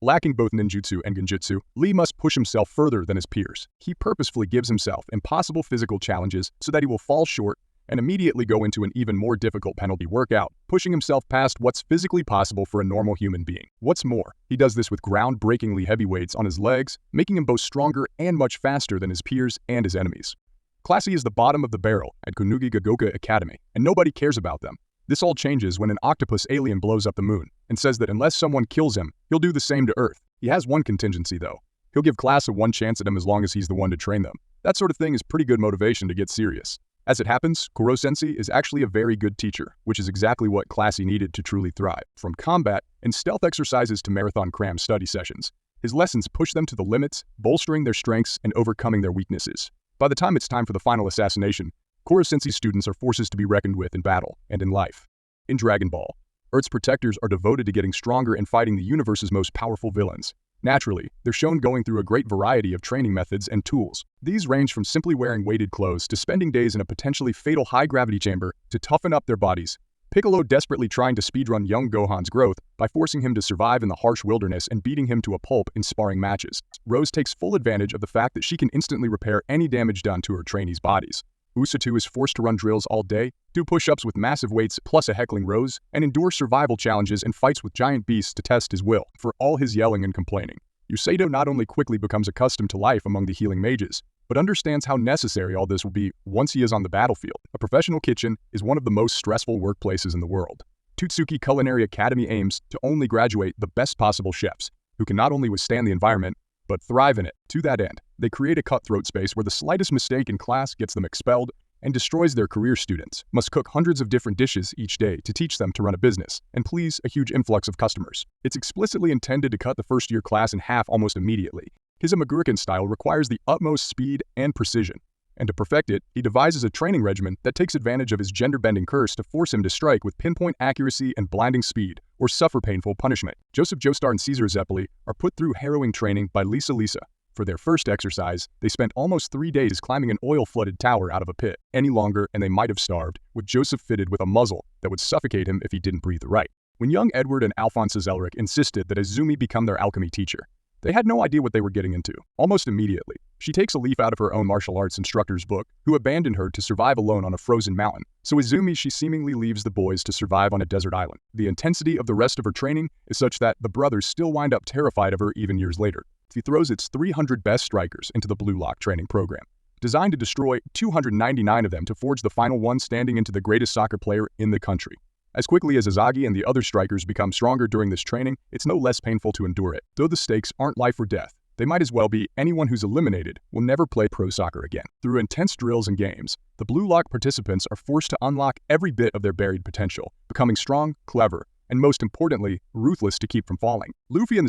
Lacking both ninjutsu and genjutsu, Lee must push himself further than his peers. He purposefully gives himself impossible physical challenges so that he will fall short and immediately go into an even more difficult penalty workout, pushing himself past what's physically possible for a normal human being. What's more, he does this with ground-breakingly heavy weights on his legs, making him both stronger and much faster than his peers and his enemies. Classy is the bottom of the barrel at Konugi Gagoka Academy, and nobody cares about them. This all changes when an octopus alien blows up the moon and says that unless someone kills him, he'll do the same to Earth. He has one contingency though. He'll give Classy one chance at him as long as he's the one to train them. That sort of thing is pretty good motivation to get serious. As it happens, Kuro-sensei is actually a very good teacher, which is exactly what Classy needed to truly thrive. From combat and stealth exercises to marathon cram study sessions, his lessons push them to the limits, bolstering their strengths and overcoming their weaknesses. By the time it's time for the final assassination, Kuro-sensei's students are forces to be reckoned with in battle and in life. In Dragon Ball, Earth's protectors are devoted to getting stronger and fighting the universe's most powerful villains. Naturally, they're shown going through a great variety of training methods and tools. These range from simply wearing weighted clothes to spending days in a potentially fatal high-gravity chamber to toughen up their bodies. Piccolo desperately trying to speedrun young Gohan's growth by forcing him to survive in the harsh wilderness and beating him to a pulp in sparring matches. Rose takes full advantage of the fact that she can instantly repair any damage done to her trainees' bodies. Usatu is forced to run drills all day, do push-ups with massive weights plus a heckling Rose, and endure survival challenges and fights with giant beasts to test his will. For all his yelling and complaining, Usado not only quickly becomes accustomed to life among the healing mages, but understands how necessary all this will be once he is on the battlefield. A professional kitchen is one of the most stressful workplaces in the world. Tutsuki Culinary Academy aims to only graduate the best possible chefs, who can not only withstand the environment, but thrive in it. To that end, they create a cutthroat space where the slightest mistake in class gets them expelled and destroys their career. Students must cook hundreds of different dishes each day to teach them to run a business and please a huge influx of customers. It's explicitly intended to cut the first-year class in half almost immediately. His Amagurikan style requires the utmost speed and precision, and to perfect it, he devises a training regimen that takes advantage of his gender-bending curse to force him to strike with pinpoint accuracy and blinding speed, or suffer painful punishment. Joseph Joestar and Caesar Zeppeli are put through harrowing training by Lisa. For their first exercise, they spent almost 3 days climbing an oil-flooded tower out of a pit. Any longer, and they might have starved, with Joseph fitted with a muzzle that would suffocate him if he didn't breathe right. When young Edward and Alphonse Zelric insisted that Azumi become their alchemy teacher, they had no idea what they were getting into. Almost immediately, she takes a leaf out of her own martial arts instructor's book, who abandoned her to survive alone on a frozen mountain. So Azumi, she seemingly leaves the boys to survive on a desert island. The intensity of the rest of her training is such that the brothers still wind up terrified of her even years later. She throws its 300 best strikers into the Blue Lock training program, designed to destroy 299 of them to forge the final one standing into the greatest soccer player in the country. As quickly as Azagi and the other strikers become stronger during this training, it's no less painful to endure it. Though the stakes aren't life or death, they might as well be. Anyone who's eliminated will never play pro soccer again. Through intense drills and games, the Blue Lock participants are forced to unlock every bit of their buried potential, becoming strong, clever, and most importantly, ruthless to keep from falling. Luffy and the